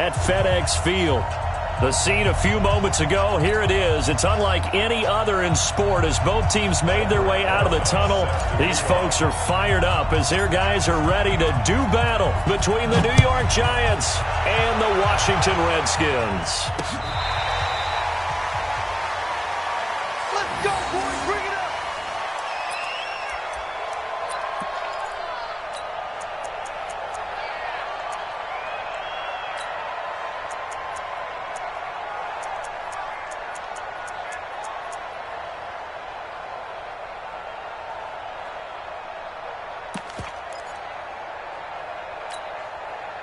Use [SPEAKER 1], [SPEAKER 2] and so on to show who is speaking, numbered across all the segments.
[SPEAKER 1] at FedEx Field. The scene a few moments ago, here it is. It's unlike any other in sport as both teams made their way out of the tunnel. These folks are fired up as their guys are ready to do battle between the New York Giants and the Washington Redskins.
[SPEAKER 2] Let's go, boys. Bring it up.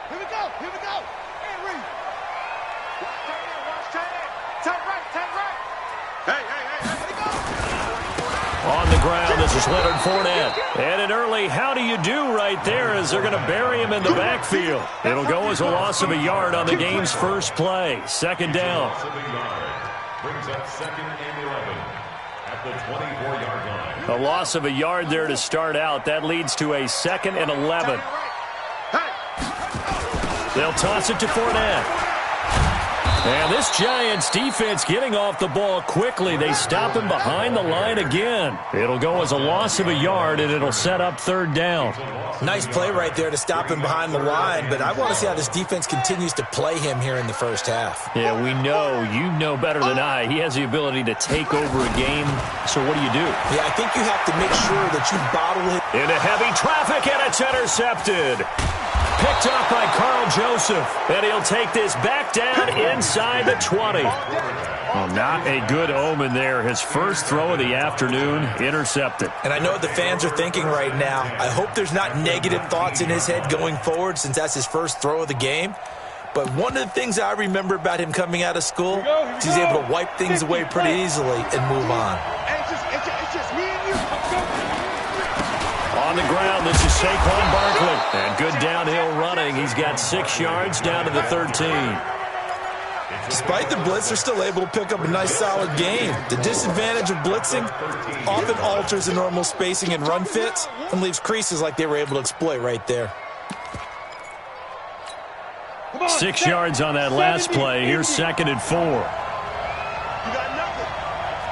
[SPEAKER 2] Here we go. Here we go. And read. Watch tight end. Tight right. Tight right. Hey. Here we go.
[SPEAKER 1] On the ground, this is Leonard Fournette. And an early how do you do right there as they're going to bury him in the backfield. It'll go as a loss of a yard on the game's first play. Second down.
[SPEAKER 3] Brings up 2nd and 11 at the 24-yard line.
[SPEAKER 1] A loss of a yard there to start out. That leads to a 2nd and 11. They'll toss it to Fournette. And this Giants defense getting off the ball quickly. They stop him behind the line again. It'll go as a loss of a yard, and it'll set up third down.
[SPEAKER 4] Nice play right there to stop him behind the line, but I want to see how this defense continues to play him here in the first half.
[SPEAKER 1] Yeah, we know. You know better than I. He has the ability to take over a game. So what do you do?
[SPEAKER 4] Yeah, I think you have to make sure that you bottle it.
[SPEAKER 1] Into heavy traffic, and it's intercepted. Picked up by Carl Joseph, and he'll take this back down inside the 20. Well, not a good omen there. His first throw of the afternoon, intercepted.
[SPEAKER 4] And I know what the fans are thinking right now. I hope there's not negative thoughts in his head going forward since that's his first throw of the game. But one of the things I remember about him coming out of school is he's able to wipe things away pretty easily and move on.
[SPEAKER 2] It's just me and you.
[SPEAKER 1] On the ground, this is Saquon Barkley. And good downhill running. He's got 6 yards down to the 13.
[SPEAKER 4] Despite the blitz, they're still able to pick up a nice, solid game. The disadvantage of blitzing often alters the normal spacing and run fits and leaves creases like they were able to exploit right there.
[SPEAKER 1] 6 yards on that last play. Here's 2nd and 4.
[SPEAKER 2] You got nothing.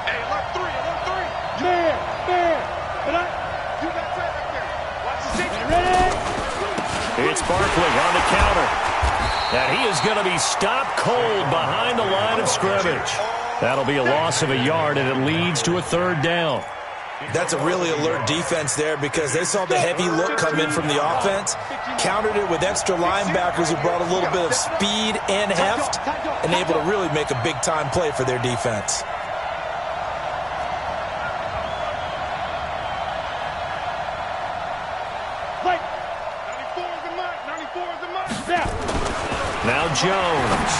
[SPEAKER 2] Hey, alert 3. Man. You got tight right there. Watch the safety. Ready?
[SPEAKER 1] It's Barkley on the counter. And he is going to be stopped cold behind the line of scrimmage. That'll be a loss of a yard, and it leads to a third down.
[SPEAKER 4] That's a really alert defense there because they saw the heavy look come in from the offense, countered it with extra linebackers who brought a little bit of speed and heft, and able to really make a big-time play for their defense.
[SPEAKER 1] Now Jones.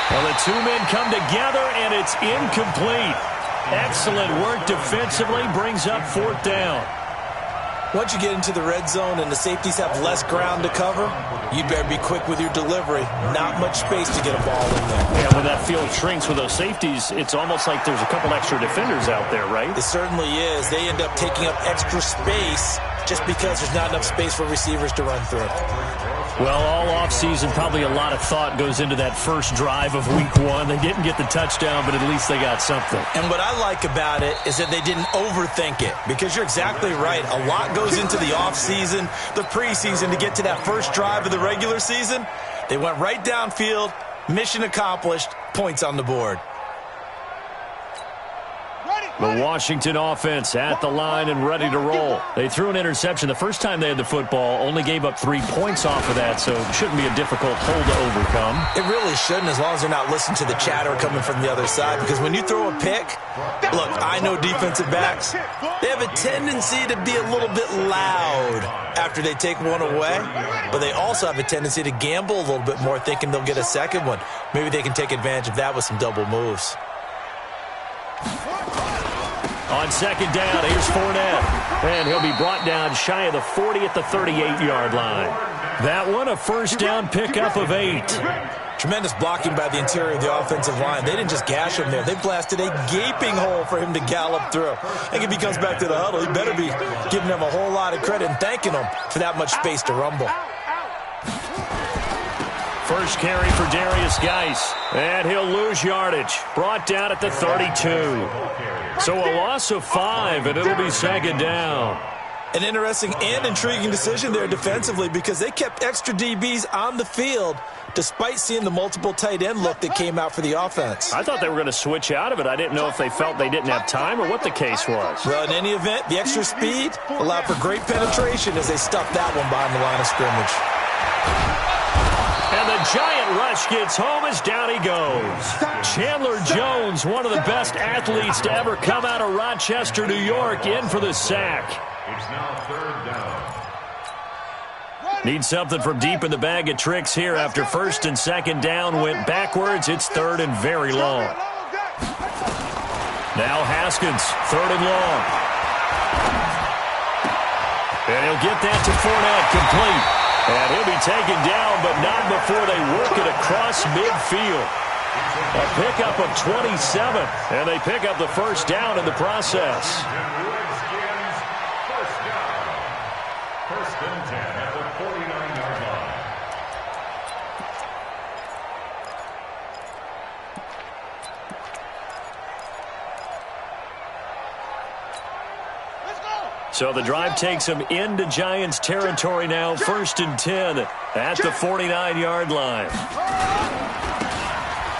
[SPEAKER 1] Well, the two men come together, and it's incomplete. Excellent work defensively, brings up 4th down.
[SPEAKER 4] Once you get into the red zone and the safeties have less ground to cover, you better be quick with your delivery. Not much space to get a ball in there.
[SPEAKER 1] Yeah, when that field shrinks with those safeties, it's almost like there's a couple extra defenders out there, right?
[SPEAKER 4] It certainly is. They end up taking up extra space just because there's not enough space for receivers to run through.
[SPEAKER 1] Well, all offseason, probably a lot of thought goes into that first drive of Week 1. They didn't get the touchdown, but at least they got something.
[SPEAKER 4] And what I like about it is that they didn't overthink it, because you're exactly right. A lot goes into the offseason, the preseason, to get to that first drive of the regular season. They went right downfield, mission accomplished, points on the board.
[SPEAKER 1] The Washington offense at the line and ready to roll. They threw an interception the first time they had the football, only gave up 3 points off of that, so it shouldn't be a difficult hole to overcome.
[SPEAKER 4] It really shouldn't, as long as they're not listening to the chatter coming from the other side, because when you throw a pick, look, I know defensive backs, they have a tendency to be a little bit loud after they take one away, but they also have a tendency to gamble a little bit more, thinking they'll get a second one. Maybe they can take advantage of that with some double moves.
[SPEAKER 1] On 2nd down, here's Fournette. And he'll be brought down shy of the 40 at the 38-yard line. That one, a first down pickup of 8.
[SPEAKER 4] Tremendous blocking by the interior of the offensive line. They didn't just gash him there. They blasted a gaping hole for him to gallop through. I think if he comes back to the huddle, he better be giving them a whole lot of credit and thanking them for that much space to rumble.
[SPEAKER 1] First carry for Darius Geis. And he'll lose yardage. Brought down at the 32. So a loss of 5, and it'll be second down.
[SPEAKER 4] An interesting and intriguing decision there defensively because they kept extra DBs on the field despite seeing the multiple tight end look that came out for the offense.
[SPEAKER 1] I thought they were going to switch out of it. I didn't know if they felt they didn't have time or what the case was.
[SPEAKER 4] Well, in any event, the extra speed allowed for great penetration as they stuffed that one behind the line of scrimmage.
[SPEAKER 1] And the giant rush gets home as down he goes. Chandler Jones, one of the best athletes to ever come out of Rochester, New York, in for the sack.
[SPEAKER 3] It's now third down.
[SPEAKER 1] Need something from deep in the bag of tricks here after first and second down went backwards. It's third and very long. Now Haskins, third and long. And he'll get that to Fournette, complete. And he'll be taken down, but not before they work it across midfield. A pickup of 27, and they pick up the first down in the process.
[SPEAKER 3] First and 10 at the 49-yard line.
[SPEAKER 1] So the drive takes them into Giants territory now. First and 10 at the 49-yard line.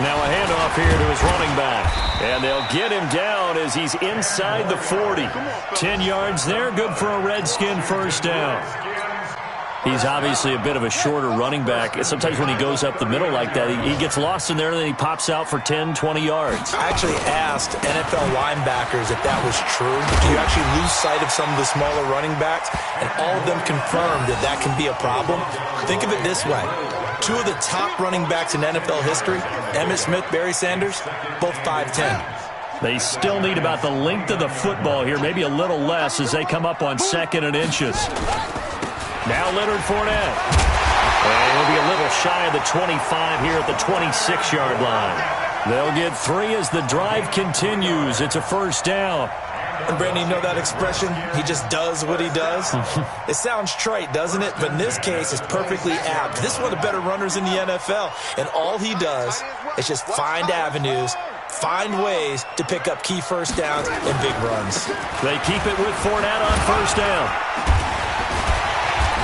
[SPEAKER 1] Now a handoff here to his running back. And they'll get him down as he's inside the 40. 10 yards there, good for a Redskin first down. He's obviously a bit of a shorter running back. Sometimes when he goes up the middle like that, he gets lost in there and then he pops out for 10, 20 yards.
[SPEAKER 4] I actually asked NFL linebackers if that was true. Do you actually lose sight of some of the smaller running backs? And all of them confirmed that that can be a problem. Think of it this way. 2 of the top running backs in NFL history, Emmitt Smith, Barry Sanders, both 5'10".
[SPEAKER 1] They still need about the length of the football here, maybe a little less as they come up on second and inches. Now Leonard Fournette. And he'll be a little shy of the 25 here at the 26-yard line. They'll get 3 as the drive continues. It's a first down.
[SPEAKER 4] And Brandon, you know that expression? He just does what he does? It sounds trite, doesn't it? But in this case, it's perfectly apt. This is one of the better runners in the NFL. And all he does is just find avenues, find ways to pick up key first downs and big runs.
[SPEAKER 1] They keep it with Fournette on first down.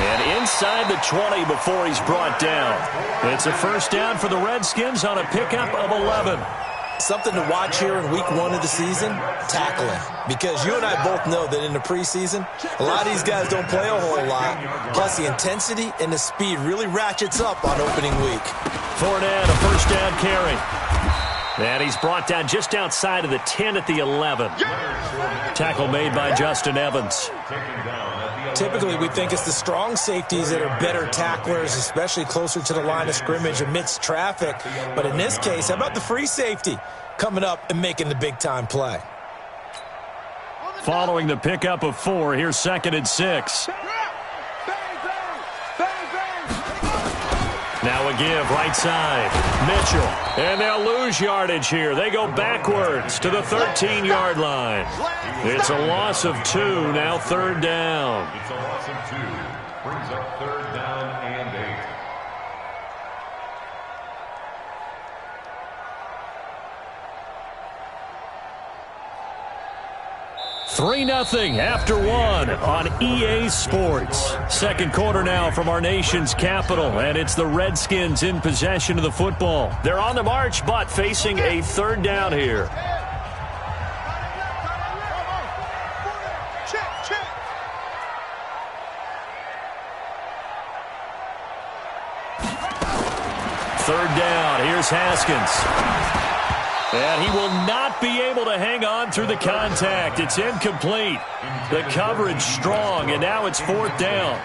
[SPEAKER 1] And inside the 20 before he's brought down. It's a first down for the Redskins on a pickup of 11.
[SPEAKER 4] Something to watch here in week 1 of the season, tackling. Because you and I both know that in the preseason, a lot of these guys don't play a whole lot. Plus, the intensity and the speed really ratchets up on opening week.
[SPEAKER 1] Fournette, a first down carry. And he's brought down just outside of the 10 at the 11. Tackle made by Justin Evans.
[SPEAKER 4] Typically, we think it's the strong safeties that are better tacklers, especially closer to the line of scrimmage amidst traffic. But in this case, how about the free safety coming up and making the big-time play?
[SPEAKER 1] Following the pickup of 4, here's second and 6. Now a give, right side. Mitchell. And they'll lose yardage here. They go backwards to the 13-yard line. It's a loss of 2, now third down.
[SPEAKER 3] It's a loss of 2. Brings up third down and 8.
[SPEAKER 1] 3-0 after 1 on EA Sports. Second quarter now from our nation's capital, and it's the Redskins in possession of the football. They're on the march, but facing a third down here. Third down, here's Haskins. And he will not be able to hang on through the contact. It's incomplete. The coverage strong, and now it's fourth down.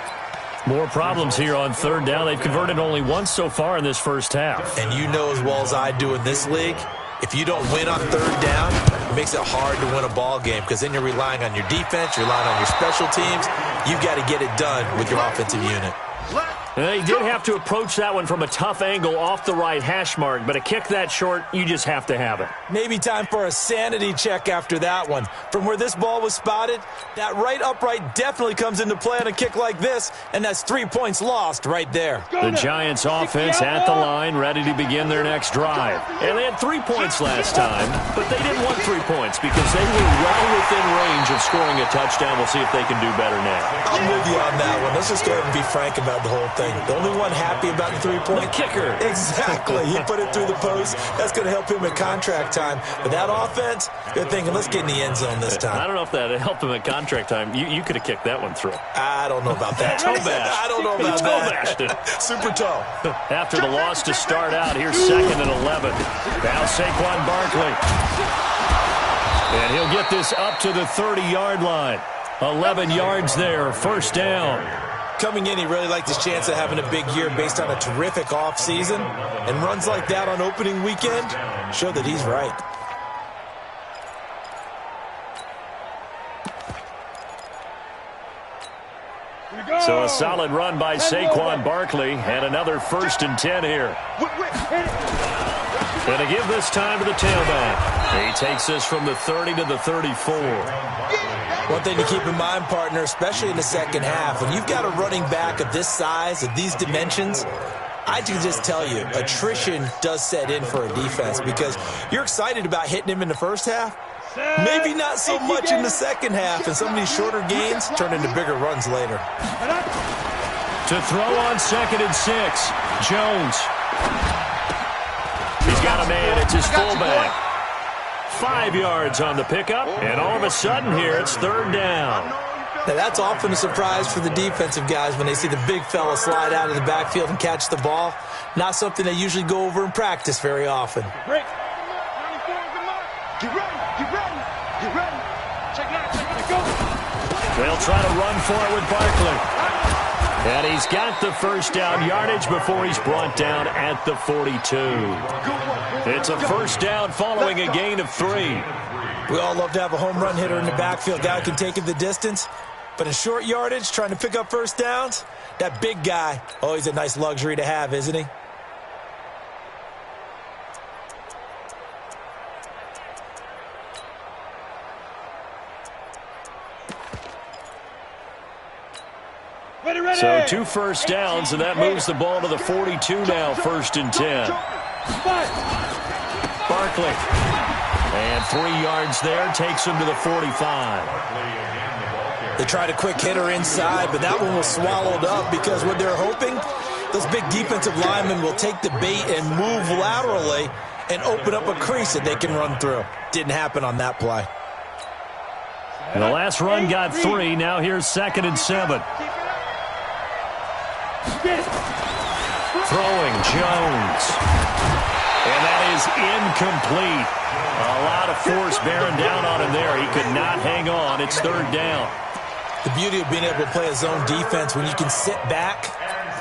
[SPEAKER 1] More problems here on third down. They've converted only once so far in this first half.
[SPEAKER 4] And you know as well as I do in this league, if you don't win on third down, it makes it hard to win a ball game because then you're relying on your defense, you're relying on your special teams. You've got to get it done with your offensive unit.
[SPEAKER 1] They did have to approach that one from a tough angle off the right hash mark, but a kick that short, you just have to have it.
[SPEAKER 4] Maybe time for a sanity check after that one. From where this ball was spotted, that right upright definitely comes into play on a kick like this, and that's 3 points lost right there.
[SPEAKER 1] The Giants offense at the line, ready to begin their next drive. And they had 3 points last time, but they didn't want 3 points because they were well within range of scoring a touchdown. We'll see if they can do better now.
[SPEAKER 4] I'm with you on that one. Let's just go ahead and be frank about the whole thing. The only one happy about the 3-point
[SPEAKER 1] kicker.
[SPEAKER 4] Exactly. He put it through the post. That's going to help him at contract time. But that offense, they're thinking, let's get in the end zone this time.
[SPEAKER 1] I don't know if that helped him at contract time. You could have kicked that one through.
[SPEAKER 4] I don't know about that.
[SPEAKER 1] Toe bash.
[SPEAKER 4] I don't know about
[SPEAKER 1] that.
[SPEAKER 4] Toe bashed it. Super toe.
[SPEAKER 1] After the loss to start out, here's 2nd and 11. Now Saquon Barkley. And he'll get this up to the 30-yard line. 11 yards there, first down.
[SPEAKER 4] Coming in, he really liked his chance of having a big year based on a terrific offseason. And runs like that on opening weekend show that he's right.
[SPEAKER 1] So a solid run by Saquon Barkley and another 1st and 10 here. And to give this time to the tailback. He takes this from the 30 to the 34.
[SPEAKER 4] One thing to keep in mind, partner, especially in the second half, when you've got a running back of this size, of these dimensions, I can just tell you, attrition does set in for a defense because you're excited about hitting him in the first half. Maybe not so much in the second half, and some of these shorter gains turn into bigger runs later.
[SPEAKER 1] To throw on 2nd and 6, Jones. He's got a man, it's his fullback. 5 yards on the pickup, and all of a sudden here it's 3rd down.
[SPEAKER 4] Now that's often a surprise for the defensive guys when they see the big fella slide out of the backfield and catch the ball. Not something they usually go over in practice very often.
[SPEAKER 2] Break. Get ready. Check it out. Go.
[SPEAKER 1] They'll try to run for it with Barkley. And he's got the first down yardage before he's brought down at the 42. It's a first down following a gain of 3.
[SPEAKER 4] We all love to have a home run hitter in the backfield. Guy who can take it the distance. But in short yardage, trying to pick up first downs, that big guy, always a nice luxury to have, isn't he?
[SPEAKER 1] So 2 first downs, and that moves the ball to the 42 now, 1st and 10. Barkley. And 3 yards there, takes him to the 45.
[SPEAKER 4] They tried a quick hitter inside, but that one was swallowed up because what they're hoping, those big defensive linemen will take the bait and move laterally and open up a crease that they can run through. Didn't happen on that play.
[SPEAKER 1] And the last run got 3. Now here's 2nd and 7. Throwing Jones. And that is incomplete. A lot of force bearing down on him there. He could not hang on. It's 3rd down.
[SPEAKER 4] The beauty of being able to play a zone defense when you can sit back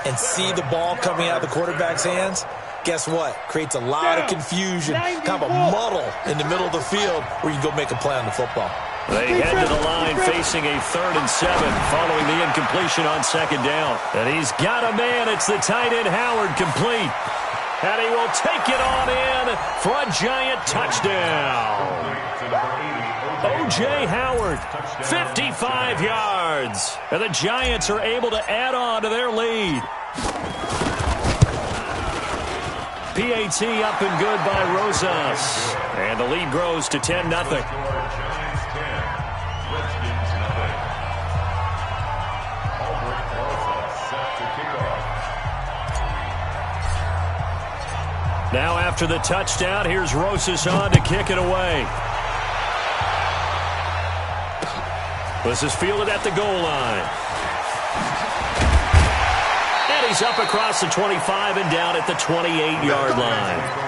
[SPEAKER 4] and see the ball coming out of the quarterback's hands, guess what? Creates a lot of confusion, kind of a muddle in the middle of the field where you can go make a play on the football.
[SPEAKER 1] They head to the line facing a 3rd and 7 following the incompletion on 2nd down. And he's got a man. It's the tight end Howard, complete. And he will take it on in for a Giant touchdown. O.J. Howard, 55 yards. And the Giants are able to add on to their lead. PAT up and good by Rosas. And the lead grows to 10-0. Now after the touchdown, here's Rosas on to kick it away. This is fielded at the goal line. And he's up across the 25 and down at the 28-yard line.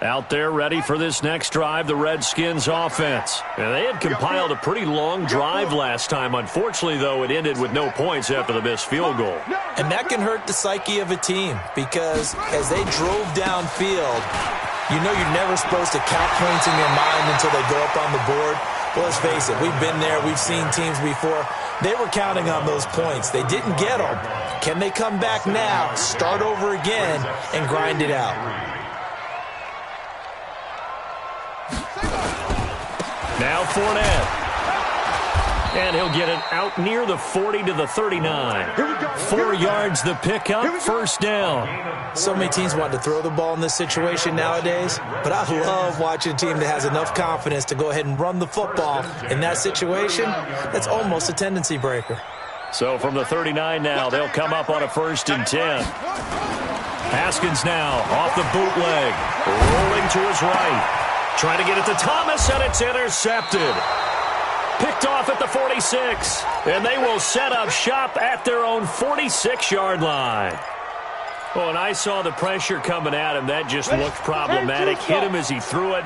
[SPEAKER 1] Out there ready for this next drive, the Redskins offense. And they had compiled a pretty long drive last time. Unfortunately, though, it ended with no points after the missed field goal.
[SPEAKER 4] And that can hurt the psyche of a team because as they drove downfield, You know you're never supposed to count points in your mind until they go up on the board. Well, let's face it, we've been there. We've seen teams before. They were counting on those points. They didn't get them. Can they come back now, start over again, and grind it out?
[SPEAKER 1] Now Fournette. And he'll get it out near the 40 to the 39. 4 yards the pickup, first down.
[SPEAKER 4] So many teams want to throw the ball in this situation nowadays, but I love watching a team that has enough confidence to go ahead and run the football. In that situation, that's almost a tendency breaker.
[SPEAKER 1] So from the 39 now, they'll come up on a 1st and 10. Haskins now off the bootleg, rolling to his right. Trying to get it to Thomas, and it's intercepted. Picked off at the 46, and they will set up shop at their own 46-yard line. Oh, and I saw the pressure coming at him. That just looked problematic. Hit him as he threw it,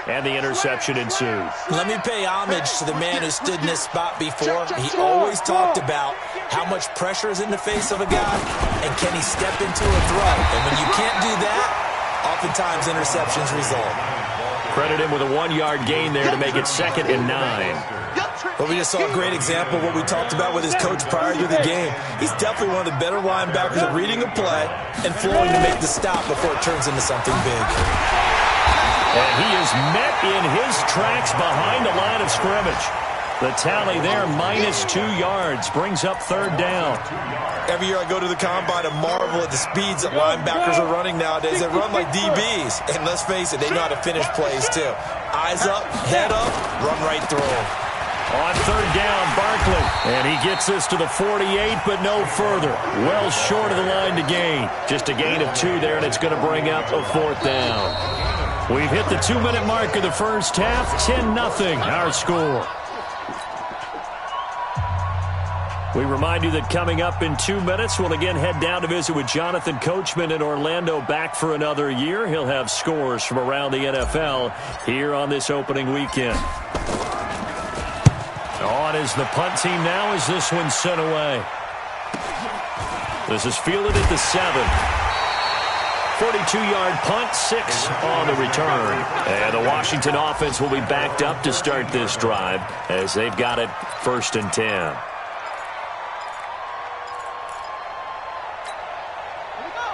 [SPEAKER 1] and the interception ensued.
[SPEAKER 4] Let me pay homage to the man who stood in this spot before. He always talked about how much pressure is in the face of a guy, and can he step into a throw. And when you can't do that, oftentimes interceptions result.
[SPEAKER 1] Credit him with a 1-yard gain there to make it 2nd and 9.
[SPEAKER 4] But we just saw a great example of what we talked about with his coach prior to the game. He's definitely one of the better linebackers at reading a play and flowing to make the stop before it turns into something big.
[SPEAKER 1] And he is met in his tracks behind the line of scrimmage. The tally there, -2 yards, brings up 3rd down.
[SPEAKER 4] Every year I go to the combine and marvel at the speeds that linebackers are running nowadays. They run like DBs. And let's face it, they know how to finish plays too. Eyes up, head up, run right through them.
[SPEAKER 1] On 3rd down, Barkley. And he gets this to the 48, but no further. Well short of the line to gain. Just a gain of 2 there, and it's going to bring up a 4th down. We've hit the 2-minute mark of the first half. 10-0 our score. We remind you that coming up in 2 minutes, we'll again head down to visit with Jonathan Coachman in Orlando, back for another year. He'll have scores from around the NFL here on this opening weekend. On is the punt team now as this one's sent away. This is fielded at the 7. 42-yard punt, 6 on the return. And the Washington offense will be backed up to start this drive as they've got it 1st and 10.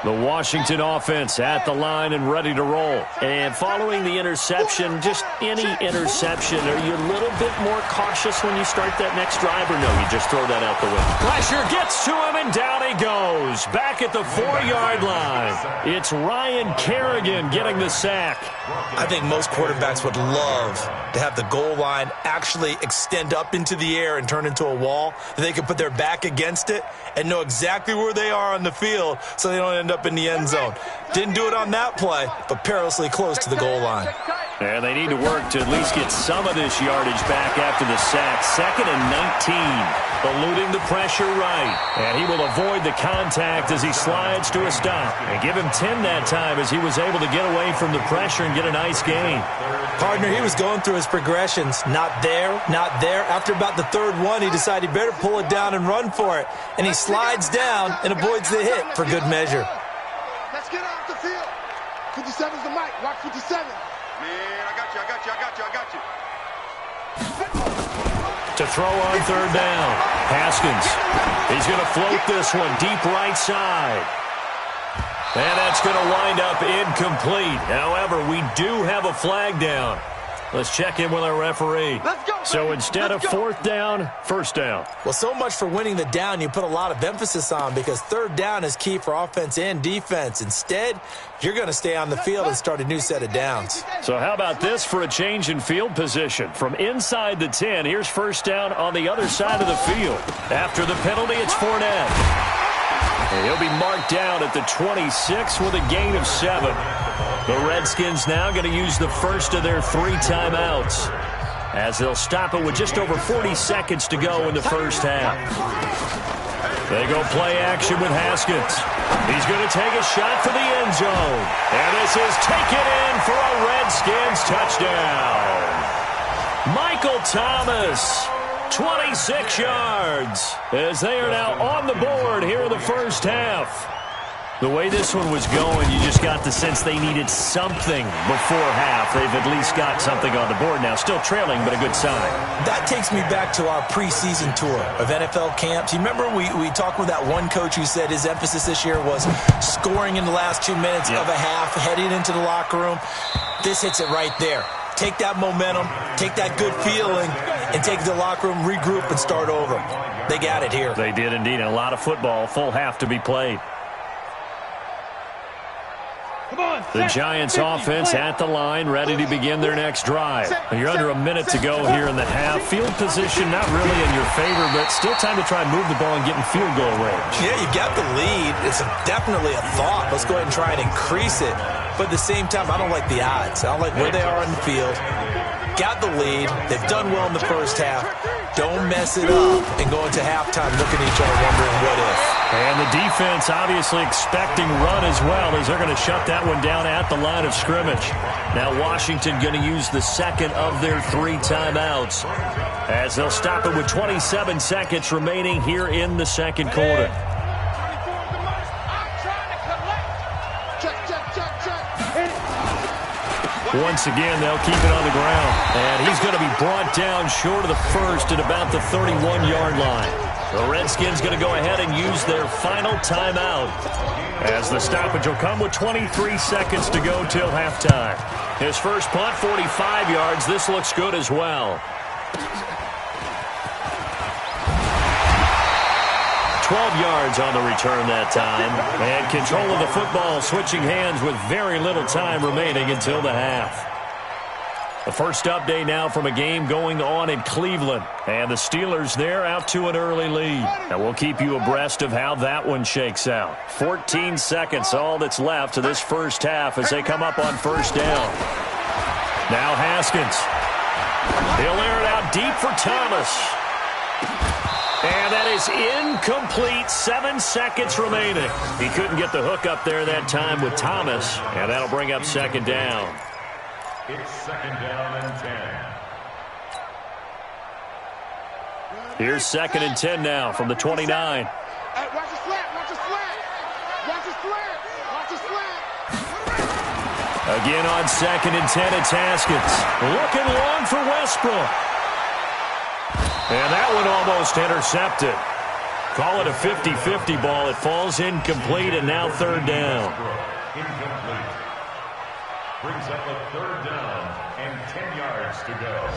[SPEAKER 1] The Washington offense at the line and ready to roll. And following the interception, just any interception, are you a little bit more cautious when you start that next drive, or no, you just throw that out the window? Pressure gets to him, and down he goes. Back at the 4-yard line. It's Ryan Kerrigan getting the sack.
[SPEAKER 4] I think most quarterbacks would love to have the goal line actually extend up into the air and turn into a wall. They can put their back against it and know exactly where they are on the field so they don't end up in the end zone. Didn't do it on that play, but perilously close to the goal line.
[SPEAKER 1] And they need to work to at least get some of this yardage back after the sack. 2nd and 19. Eluding the pressure right. And he will avoid the contact as he slides to a stop. And give him 10 that time as he was able to get away from the pressure and get a nice gain.
[SPEAKER 4] Partner, he was going through his progressions. Not there, not there. After about the 3rd one, he decided he better pull it down and run for it. And he slides down and avoids the hit for good measure.
[SPEAKER 2] Let's get off the field. 57's the mic. Watch 57. Man, I got you.
[SPEAKER 1] To throw on 3rd down. Haskins. He's going to float this one deep right side. And that's going to wind up incomplete. However, we do have a flag down. Let's check in with our referee.
[SPEAKER 2] Let's go.
[SPEAKER 1] So instead of 4th down, 1st down.
[SPEAKER 4] Well, so much for winning the down you put a lot of emphasis on, because 3rd down is key for offense and defense. Instead, you're going to stay on the field and start a new set of downs.
[SPEAKER 1] So how about this for a change in field position? From inside the 10, here's 1st down on the other side of the field. After the penalty, it's Fournette. And he'll be marked down at the 26 with a gain of 7. The Redskins now going to use the first of their 3 timeouts as they'll stop it with just over 40 seconds to go in the first half. They go play action with Haskins. He's going to take a shot for the end zone. And this is taken in for a Redskins touchdown. Michael Thomas, 26 yards, as they are now on the board here in the first half. The way this one was going, you just got the sense they needed something before half. They've at least got something on the board now. Still trailing, but a good sign.
[SPEAKER 4] That takes me back to our preseason tour of NFL camps. You remember we talked with that one coach who said his emphasis this year was scoring in the last 2 minutes of a half, heading into the locker room. This hits it right there. Take that momentum, take that good feeling, and take it to the locker room, regroup, and start over. They got it here.
[SPEAKER 1] They did indeed, and a lot of football, full half to be played. The Giants offense at the line, ready to begin their next drive. You're under a minute to go here in the half. Field position not really in your favor, but still time to try and move the ball and get in field goal range.
[SPEAKER 4] Yeah, you got the lead. It's definitely a thought. Let's go ahead and try and increase it. But at the same time, I don't like the odds. I don't like where they are on the field. Got the lead. They've done well in the first half. Don't mess it up and go into halftime looking at each other wondering what if.
[SPEAKER 1] And the defense obviously expecting run as well, as they're going to shut that one down at the line of scrimmage. Now Washington going to use the second of their 3 timeouts, as they'll stop it with 27 seconds remaining here in the second quarter. Once again, they'll keep it on the ground. And he's going to be brought down short of the first at about the 31-yard line. The Redskins going to go ahead and use their final timeout, as the stoppage will come with 23 seconds to go till halftime. His first punt, 45 yards. This looks good as well. 12 yards on the return that time. And control of the football switching hands with very little time remaining until the half. The first update now from a game going on in Cleveland. And the Steelers there out to an early lead. And we'll keep you abreast of how that one shakes out. 14 seconds all that's left to this first half as they come up on first down. Now Haskins. He'll air it out deep for Thomas. And that is incomplete. 7 seconds remaining. He couldn't get the hook up there that time with Thomas. And that'll bring up second down.
[SPEAKER 3] It's second down and 10.
[SPEAKER 1] Here's second and 10 now from the 29.
[SPEAKER 2] Hey, watch the slant, watch the slant. Watch the slant, watch the slant.
[SPEAKER 1] Again on second and 10, it's Haskins. Looking long for Westbrook. And that one almost intercepted. Call it a 50-50 ball. It falls incomplete, and now third down.
[SPEAKER 3] Incomplete. Brings up a third down and 10 yards to go.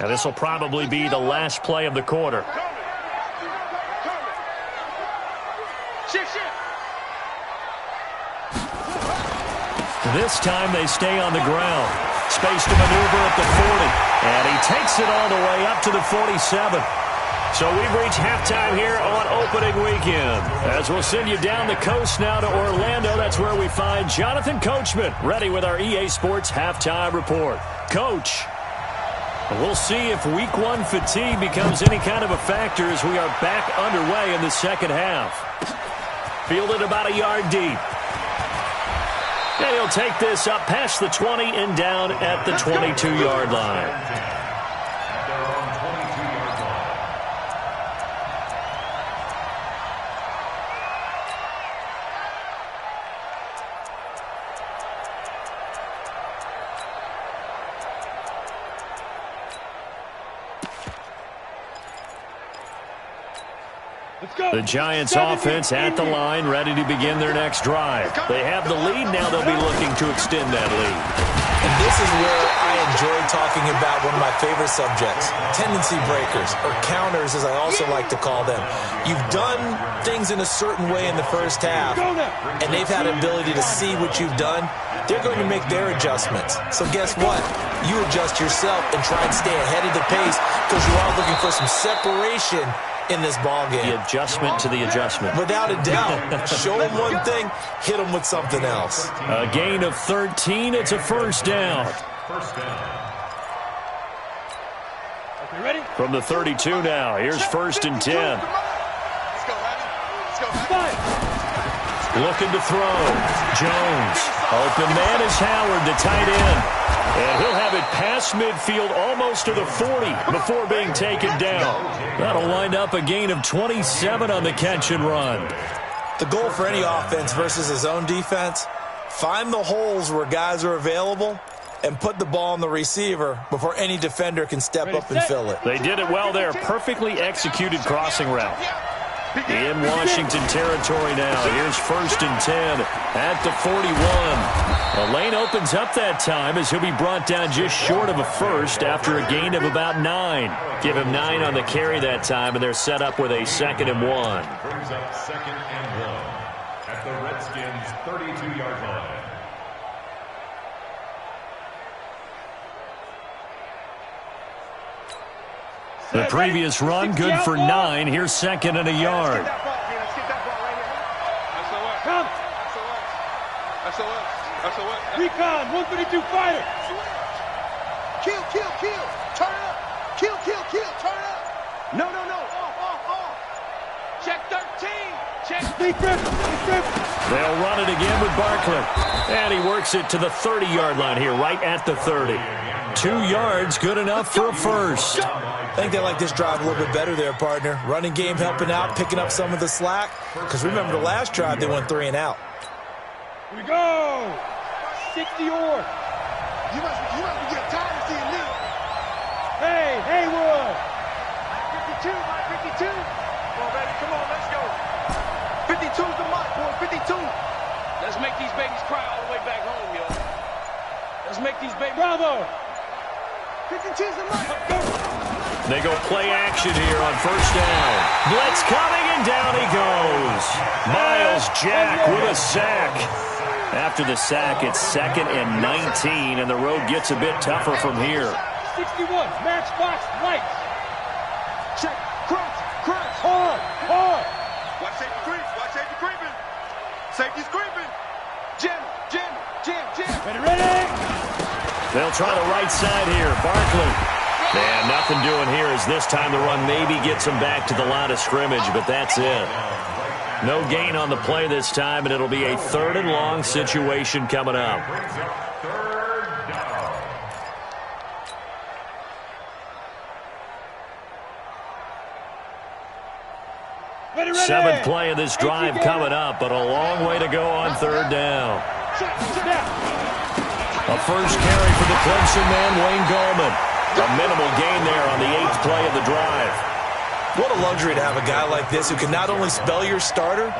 [SPEAKER 1] Now this will probably be the last play of the quarter.
[SPEAKER 2] Shift.
[SPEAKER 1] This time they stay on the ground. Space to maneuver at the 40. And he takes it all the way up to the 47. So we've reached halftime here on opening weekend. As we'll send you down the coast now to Orlando. That's where we find Jonathan Coachman ready with our EA Sports halftime report. Coach, we'll see if week 1 fatigue becomes any kind of a factor as we are back underway in the second half. Fielded about a yard deep. And he'll take this up past the 20 and down at the 22-yard line.
[SPEAKER 3] At their own 22-yard line.
[SPEAKER 1] The Giants offense at the line, ready to begin their next drive. They have the lead now. They'll be looking to extend that lead.
[SPEAKER 4] And this is where I enjoy talking about one of my favorite subjects, tendency breakers, or counters as I also like to call them. You've done things in a certain way in the first half, and they've had an ability to see what you've done. They're going to make their adjustments. So guess what? You adjust yourself and try and stay ahead of the pace because you are looking for some separation in this ball game.
[SPEAKER 1] The adjustment to the adjustment.
[SPEAKER 4] Without a doubt. Show them one thing, hit them with something else.
[SPEAKER 1] A gain of 13. It's a first down.
[SPEAKER 3] First down.
[SPEAKER 2] Okay, ready?
[SPEAKER 1] From the 32 now. Here's first and 10.
[SPEAKER 2] Let's go, Abby. Let's go, Abby.
[SPEAKER 1] looking to throw. Jones. Open man is Howard, the tight end. And he'll have it past midfield almost to the 40 before being taken down. That'll wind up a gain of 27 on the catch and run.
[SPEAKER 4] The goal for any offense versus his own defense, find the holes where guys are available and put the ball on the receiver before any defender can step up and fill it.
[SPEAKER 1] They did it well there. Perfectly executed crossing route. In Washington territory now. Here's 1st and 10 at the 41. The lane opens up that time as he'll be brought down just short of a first after a gain of about 9. Give him 9 on the carry that time, and they're set up with a 2nd and 1.
[SPEAKER 3] Brings up 2nd and 1 at the Redskins' 32-yard line.
[SPEAKER 1] The previous run, good for 9. Here's 2nd and a yard.
[SPEAKER 2] Recon, 152 fighter. Kill, kill, kill. Turn up. Kill, kill, kill. Turn up. No. Off. Check 13. Check.
[SPEAKER 1] They'll run it again with Barkley. And he works it to the 30-yard line here, right at the 30. 2 yards, good enough for a first.
[SPEAKER 4] I think they like this drive a little bit better there, partner. Running game helping out, picking up some of the slack. Because remember the last drive, they went 3 and out.
[SPEAKER 2] Here we go. 60 or. You must be getting tired of seeing me. Hey, Haywood. 52, Mike, 52. Come on, baby, come on, let's go. 52's the mark, boy, 52. Let's make these babies cry all the way back home, yo. Let's make these babies. Bravo. 52's the mark. Go.
[SPEAKER 1] They go play action here on 1st down. Blitz coming, and down he goes. Miles Jack with a sack. After the sack, it's 2nd and 19, and the road gets a bit tougher from here.
[SPEAKER 2] 61, matchbox, lights. Check, crunch, hard. Watch safety creeping. Safety's creeping. Jam. Ready.
[SPEAKER 1] They'll try the right side here. Barkley. And nothing doing here as this time the run maybe gets him back to the line of scrimmage, but that's it. No gain on the play this time, and it'll be a 3rd and long situation coming up. Seventh play of this drive coming up, but a long way to go on 3rd down. A first carry for the Clemson man, Wayne Gallman. A minimal gain there on the 8th play of the drive.
[SPEAKER 4] What a luxury to have a guy like this who can not only spell your starter,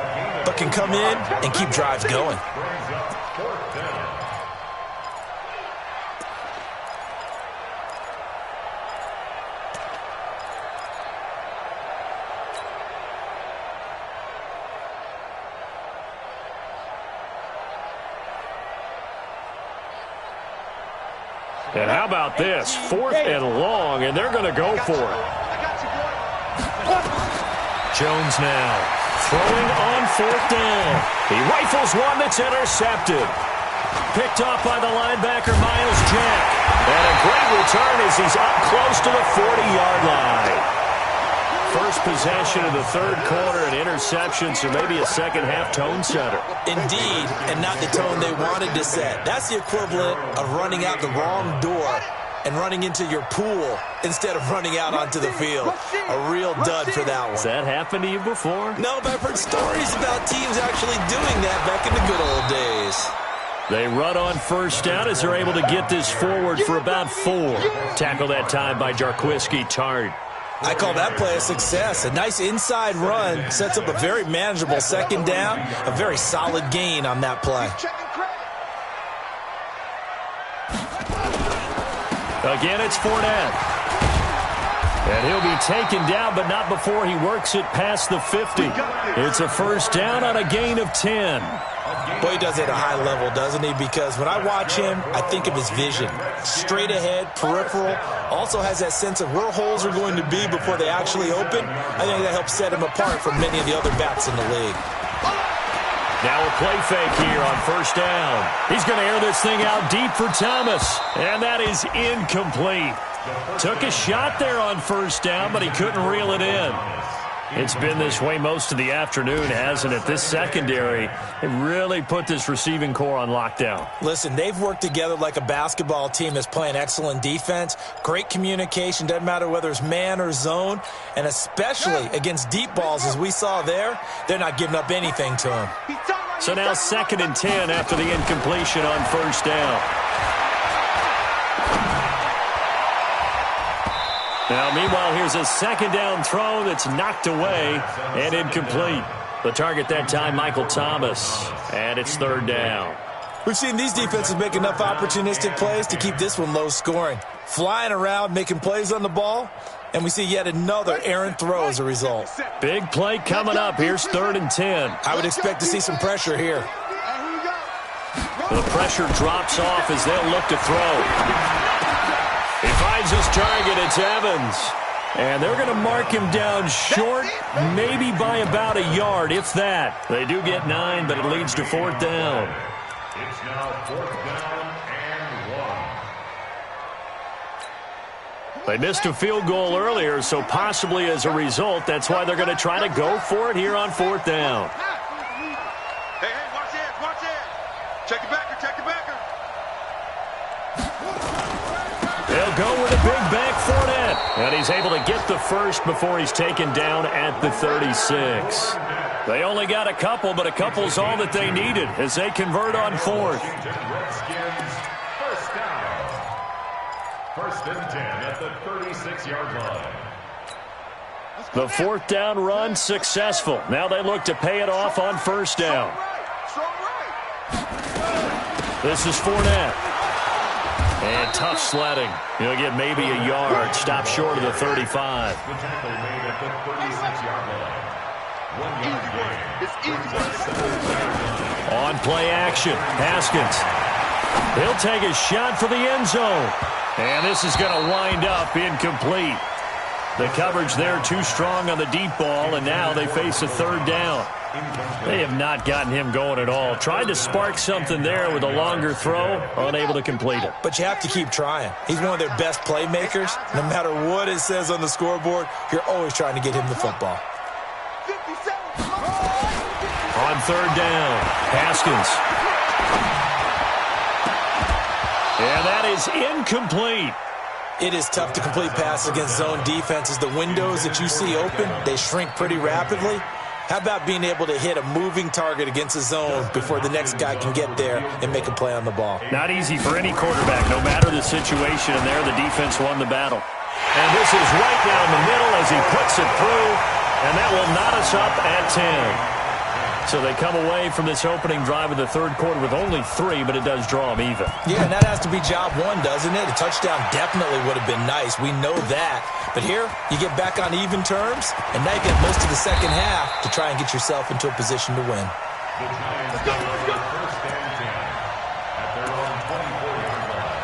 [SPEAKER 4] but can come in and keep drives going.
[SPEAKER 1] And how about this? 4th and long, and they're going to go for it. Jones now throwing on 4th down. He rifles one that's intercepted. Picked off by the linebacker, Miles Jack. And a great return as he's up close to the 40-yard line. First possession of the 3rd quarter, an interception, so maybe a second-half tone setter.
[SPEAKER 4] Indeed, and not the tone they wanted to set. That's the equivalent of running out the wrong door and running into your pool instead of running out onto the field. A real dud for that one.
[SPEAKER 1] Has that happened to you before?
[SPEAKER 4] No, but I've heard stories about teams actually doing that back in the good old days.
[SPEAKER 1] They run on 1st down as they're able to get this forward for about 4. Tackle that time by Jarquiski Tart.
[SPEAKER 4] I call that play a success. A nice inside run sets up a very manageable 2nd down. A very solid gain on that play.
[SPEAKER 1] Again, it's Fournette. And he'll be taken down, but not before he works it past the 50. It's a 1st down on a gain of 10.
[SPEAKER 4] Boy, he does it at a high level, doesn't he? Because when I watch him, I think of his vision. Straight ahead, peripheral. Also has that sense of where holes are going to be before they actually open. I think that helps set him apart from many of the other backs in the league.
[SPEAKER 1] Now a play fake here on 1st down. He's going to air this thing out deep for Thomas. And that is incomplete. Took a shot there on 1st down, but he couldn't reel it in. It's been this way most of the afternoon, hasn't it? This secondary, it really put this receiving core on lockdown.
[SPEAKER 4] Listen, they've worked together like a basketball team that's playing excellent defense, great communication, doesn't matter whether it's man or zone, and especially against deep balls as we saw there, they're not giving up anything to them.
[SPEAKER 1] So now 2nd and 10 after the incompletion on first down. Now, meanwhile, here's a 2nd down throw that's knocked away and incomplete. The target that time, Michael Thomas, and it's 3rd down.
[SPEAKER 4] We've seen these defenses make enough opportunistic plays to keep this one low scoring. Flying around, making plays on the ball, and we see yet another errant throw as a result.
[SPEAKER 1] Big play coming up. Here's 3rd and 10.
[SPEAKER 4] I would expect to see some pressure here.
[SPEAKER 1] The pressure drops off as they'll look to throw. He finds his target. It's Evans. And they're going to mark him down short, maybe by about a yard, if that. They do get 9, but it leads to 4th down.
[SPEAKER 3] It's now 4th down and 1.
[SPEAKER 1] They missed a field goal earlier, so possibly as a result, that's why they're going to try to go for it here on 4th down.
[SPEAKER 2] Hey, watch it, watch it. Check it backer, check it backer.
[SPEAKER 1] They'll go with a big back Fournette. And he's able to get the first before he's taken down at the 36. They only got a couple, but a couple's all that they needed as they convert on 4th.
[SPEAKER 3] Redskins, first down. 1st and 10 at the 36-yard line.
[SPEAKER 1] The 4th down run successful. Now they look to pay it off on 1st down. This is Fournette. And tough sledding. He'll get maybe a yard. Stop short of the 35.
[SPEAKER 3] The tackle made at the 36-yard line. 1 yard gain.
[SPEAKER 1] On play action, Haskins. He'll take a shot for the end zone. And this is going to wind up incomplete. The coverage there too strong on the deep ball, and now they face a 3rd down. They have not gotten him going at all. Tried to spark something there with a longer throw, unable to complete it.
[SPEAKER 4] But you have to keep trying. He's one of their best playmakers. No matter what it says on the scoreboard, you're always trying to get him the football.
[SPEAKER 1] On 3rd down, Haskins. And that is incomplete.
[SPEAKER 4] It is tough to complete passes against zone defenses. The windows that you see open, they shrink pretty rapidly. How about being able to hit a moving target against a zone before the next guy can get there and make a play on the ball?
[SPEAKER 1] Not easy for any quarterback, no matter the situation. And there, the defense won the battle. And this is right down the middle as he puts it through. And that will knot us up at 10. So they come away from this opening drive of the 3rd quarter with only 3, but it does draw them even.
[SPEAKER 4] Yeah, and that has to be job 1, doesn't it? A touchdown definitely would have been nice. We know that. But here, you get back on even terms, and now you get most of the second half to try and get yourself into a position to win.
[SPEAKER 3] The Giants go for 1st and 10 at their own 24-yard line.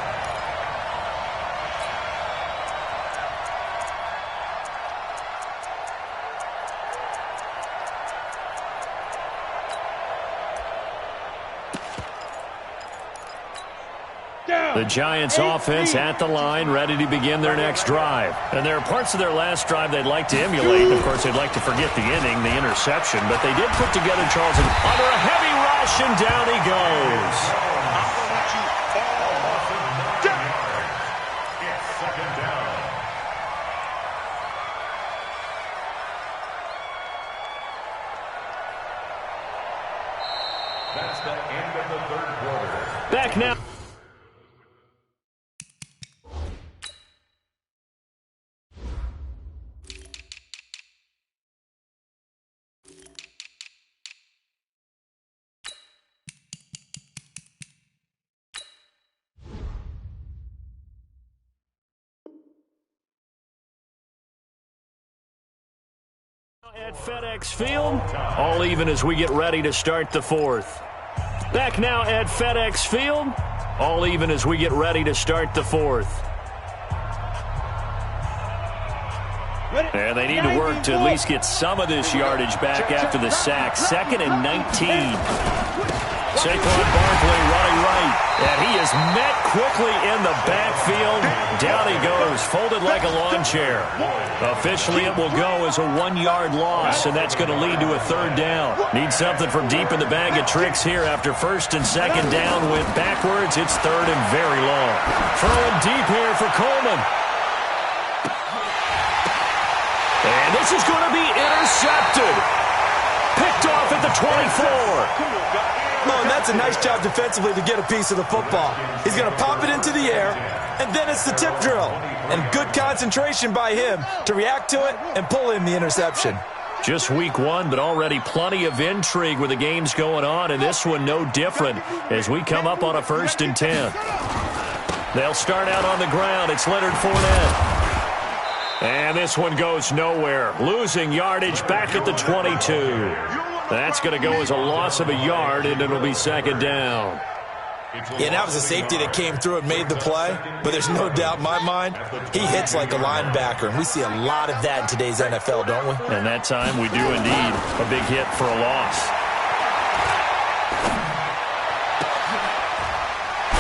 [SPEAKER 1] The Giants offense at the line, ready to begin their next drive. And there are parts of their last drive they'd like to emulate. Of course, they'd like to forget the inning, the interception. But they did put together Charleston under a heavy rush, and down he goes.
[SPEAKER 3] It's 2nd down. That's the end of the 3rd quarter.
[SPEAKER 1] Back now. At FedEx Field, all even as we get ready to start the 4th. Back now at FedEx Field, all even as we get ready to start the 4th. And they need to work to at least get some of this yardage back after the sack. 2nd and 19. Saquon Barkley running right. And he is met quickly in the backfield. Down he goes, folded like a lawn chair. Officially, it will go as a 1-yard loss, and that's going to lead to a third down. Need something from deep in the bag of tricks here after first and second down. Went backwards. It's third and very long. Throwing deep here for Coleman. And this is going to be intercepted. Picked off at the 24.
[SPEAKER 4] Oh, and that's a nice job defensively to get a piece of the football. He's going to pop it into the air, and then it's the tip drill. And good concentration by him to react to it and pull in the interception.
[SPEAKER 1] Just week 1, but already plenty of intrigue with the games going on, and this one no different as we come up on a 1st and 10. They'll start out on the ground. It's Leonard Fournette. And this one goes nowhere. Losing yardage back at the 22. That's going to go as a loss of a yard, and it'll be second down.
[SPEAKER 4] Yeah, that was a safety that came through and made the play, but there's no doubt in my mind, he hits like a linebacker, and we see a lot of that in today's NFL, don't we?
[SPEAKER 1] And that time we do indeed. A big hit for a loss.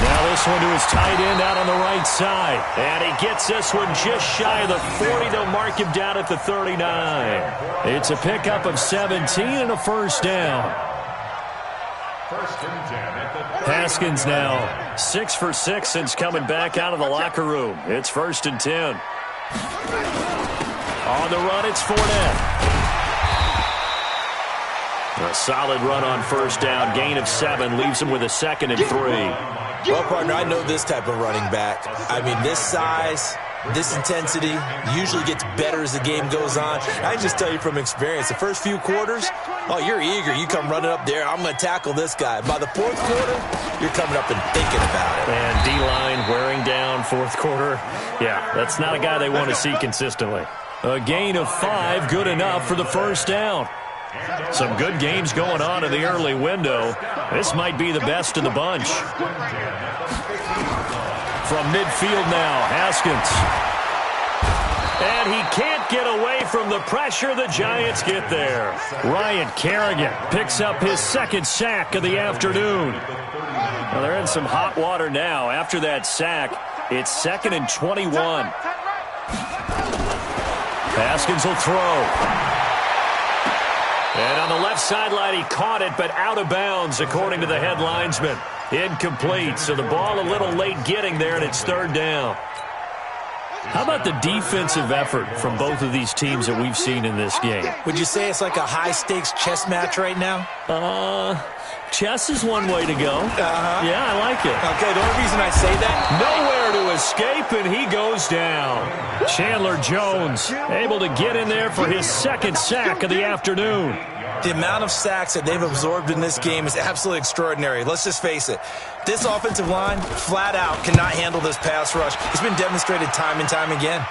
[SPEAKER 1] Now this one to his tight end out on the right side. And he gets this one just shy of the 40. They'll mark him down at the 39. It's a pickup of 17 and a first down. Haskins now 6 for 6 since coming back out of the locker room. It's 1st and 10. On the run, it's Fournette. A solid run on first down. Gain of 7 leaves him with a 2nd and 3.
[SPEAKER 4] Well, partner, I know this type of running back. I mean, this size, this intensity usually gets better as the game goes on. I can just tell you from experience, the first few quarters, oh, you're eager. You come running up there, I'm going to tackle this guy. By the 4th quarter, you're coming up and thinking about it.
[SPEAKER 1] And D-line wearing down 4th quarter. Yeah, that's not a guy they want to see consistently. A gain of 5, good enough for the first down. Some good games going on in the early window. This might be the best of the bunch. From midfield now, Haskins. And he can't get away from the pressure. The Giants get there. Ryan Kerrigan picks up his 2nd sack of the afternoon. Well, they're in some hot water now. After that sack, it's 2nd and 21. Haskins will throw. And on the left sideline, he caught it, but out of bounds, according to the head linesman. Incomplete, so the ball a little late getting there, and it's 3rd down. How about the defensive effort from both of these teams that we've seen in this game?
[SPEAKER 4] Would you say it's like a high-stakes chess match right now?
[SPEAKER 1] Chess is one way to go. Yeah, I like it.
[SPEAKER 4] Okay, the only reason I say that,
[SPEAKER 1] nowhere to escape, and he goes down. Chandler Jones able to get in there for his 2nd sack of the afternoon.
[SPEAKER 4] The amount of sacks that they've absorbed in this game is absolutely extraordinary. Let's just face it. This offensive line, flat out, cannot handle this pass rush. It's been demonstrated time and time again.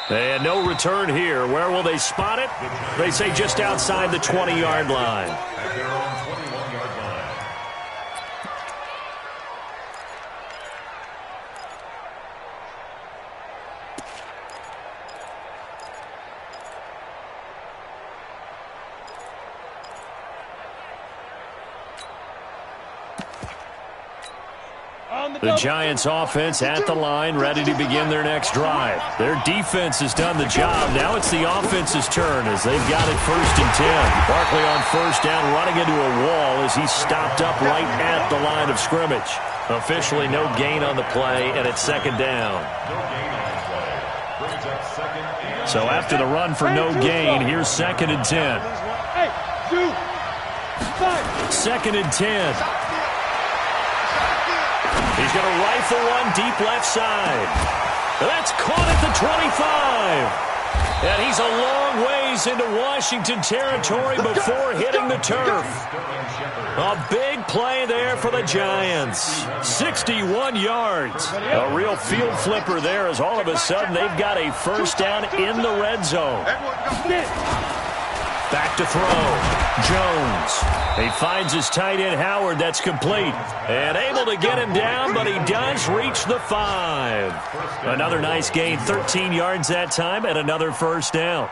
[SPEAKER 1] And no return here. Where will they spot it? They say just outside the 20-yard line. The Giants offense at the line, ready to begin their next drive. Their defense has done the job. Now it's the offense's turn as they've got it 1st and 10. Barkley on first down, running into a wall as he's stopped up right at the line of scrimmage. Officially no gain on the play, and it's 2nd down. So after the run for no gain, here's 2nd and 10. 2nd and 10. He's going to rifle one deep left side. That's caught at the 25. And he's a long ways into Washington territory before hitting the turf. A big play there for the Giants. 61 yards. A real field flipper there as all of a sudden they've got a first down in the red zone. Back to throw. Jones. He finds his tight end, Howard. That's complete. And able to get him down, but he does reach the 5. Another nice gain, 13 yards that time, and another first down.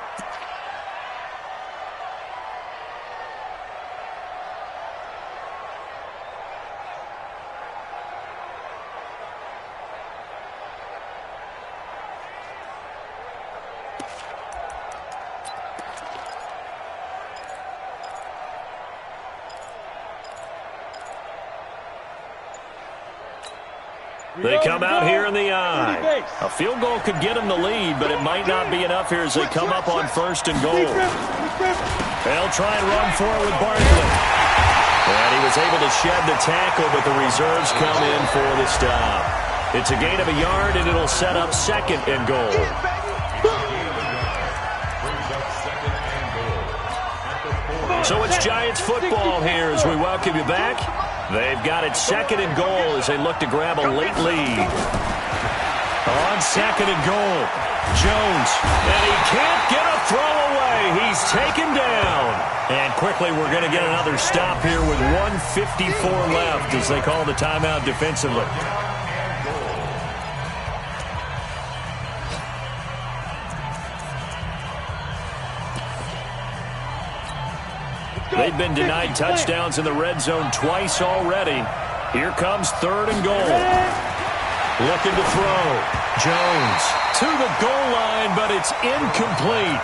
[SPEAKER 1] They come out here in the eye. A field goal could get them the lead, but it might not be enough here as they come up on 1st and goal. They'll try and run for it with Barkley. And he was able to shed the tackle, but the reserves come in for the stop. It's a gain of a yard, and it'll set up 2nd and goal. So it's Giants football here as we welcome you back. They've got it 2nd and goal as they look to grab a late lead. On 2nd and goal, Jones, and he can't get a throw away. He's taken down. And quickly we're going to get another stop here with 1:54 left as they call the timeout defensively. They've been denied touchdowns in the red zone twice already. Here comes 3rd and goal. Looking to throw. Jones to the goal line, but it's incomplete.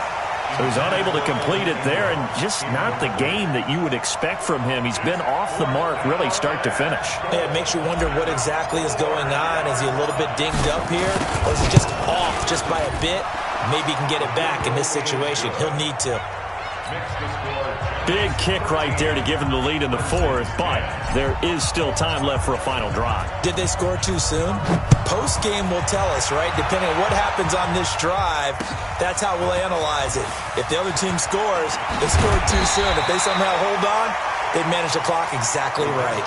[SPEAKER 1] So he's unable to complete it there, and just not the game that you would expect from him. He's been off the mark really start to finish.
[SPEAKER 4] Yeah, it makes you wonder what exactly is going on. Is he a little bit dinged up here, or is he just off just by a bit? Maybe he can get it back in this situation. He'll need to.
[SPEAKER 1] Big kick right there to give him the lead in the 4th, but there is still time left for a final drive.
[SPEAKER 4] Did they score too soon? Post-game will tell us, right? Depending on what happens on this drive, that's how we'll analyze it. If the other team scores, they scored too soon. If they somehow hold on, they manage the clock exactly right.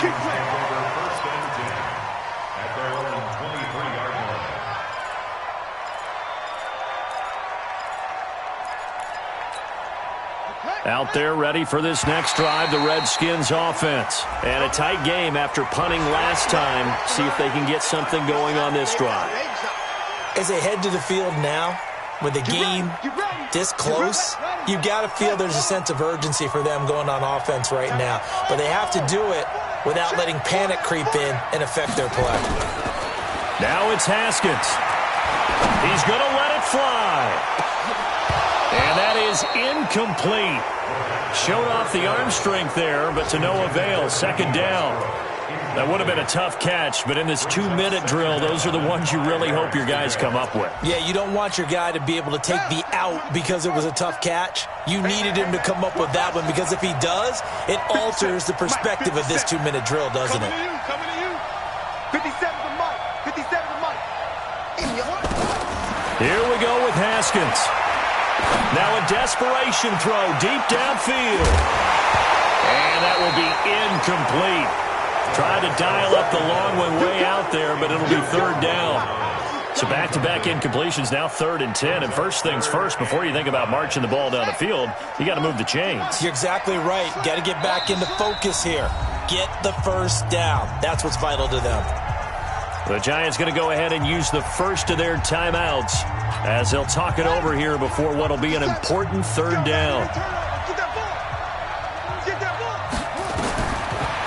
[SPEAKER 1] Out there ready for this next drive, the Redskins offense. And a tight game after punting last time. See if they can get something going on this drive.
[SPEAKER 4] As they head to the field now, with the game this close, you've got to feel there's a sense of urgency for them going on offense right now. But they have to do it without letting panic creep in and affect their play.
[SPEAKER 1] Now it's Haskins. He's going to let it fly. And that is incomplete. Showed off the arm strength there, but to no avail. 2nd down. That would have been a tough catch, but in this 2-minute drill, those are the ones you really hope your guys come up with.
[SPEAKER 4] Yeah, you don't want your guy to be able to take the out because it was a tough catch. You needed him to come up with that one because if he does, it alters the perspective of this 2-minute drill, doesn't it?
[SPEAKER 2] Coming to you. 57 to Mike. 57 to Mike.
[SPEAKER 1] Here we go with Haskins. Now a desperation throw deep downfield. And that will be incomplete. Tried to dial up the long one way out there, but it'll be 3rd down. So back-to-back incompletions, now 3rd and 10. And first things first, before you think about marching the ball down the field, you got to move the chains.
[SPEAKER 4] You're exactly right. Got to get back into focus here. Get the 1st down. That's what's vital to them.
[SPEAKER 1] The Giants going to go ahead and use the first of their timeouts as they'll talk it over here before what will be an important 3rd down.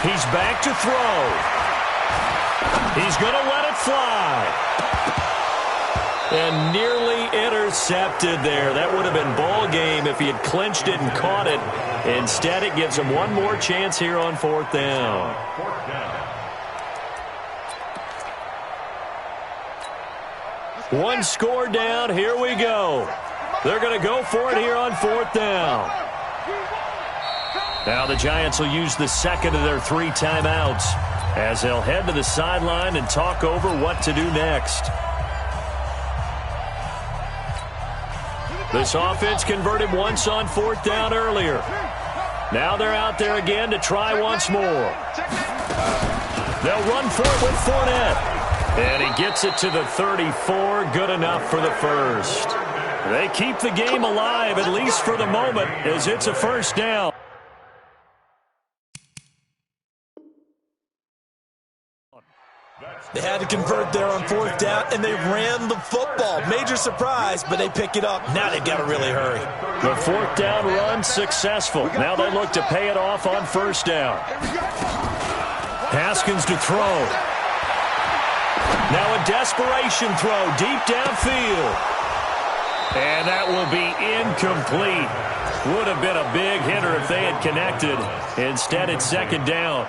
[SPEAKER 1] He's back to throw. He's going to let it fly. And nearly intercepted there. That would have been ball game if he had clinched it and caught it. Instead, it gives him one more chance here on 4th down. One score down. Here we go. They're going to go for it here on 4th down. Now the Giants will use the 2nd of their 3 timeouts as they'll head to the sideline and talk over what to do next. This offense converted once on 4th down earlier. Now they're out there again to try once more. They'll run for it with Fournette. And he gets it to the 34, good enough for the first. They keep the game alive, at least for the moment, as it's a 1st down.
[SPEAKER 4] They had to convert there on 4th down, and they ran the football. Major surprise, but they pick it up. Now they've got to really hurry.
[SPEAKER 1] The 4th down run successful. Now they look to pay it off on 1st down. Haskins to throw. Now a desperation throw deep downfield. And that will be incomplete. Would have been a big hitter if they had connected. Instead, it's second down.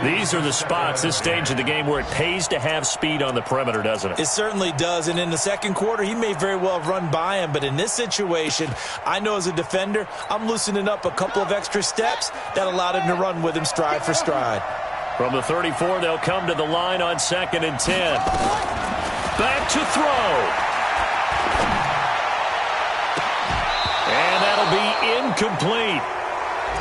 [SPEAKER 1] These are the spots, this stage of the game, where it pays to have speed on the perimeter, doesn't it?
[SPEAKER 4] It certainly does. And in the second quarter, he may very well have run by him. But in this situation, I know as a defender, I'm loosening up a couple of extra steps that allowed him to run with him stride for stride.
[SPEAKER 1] From the 34, they'll come to the line on 2nd and 10. Back to throw. And that'll be incomplete.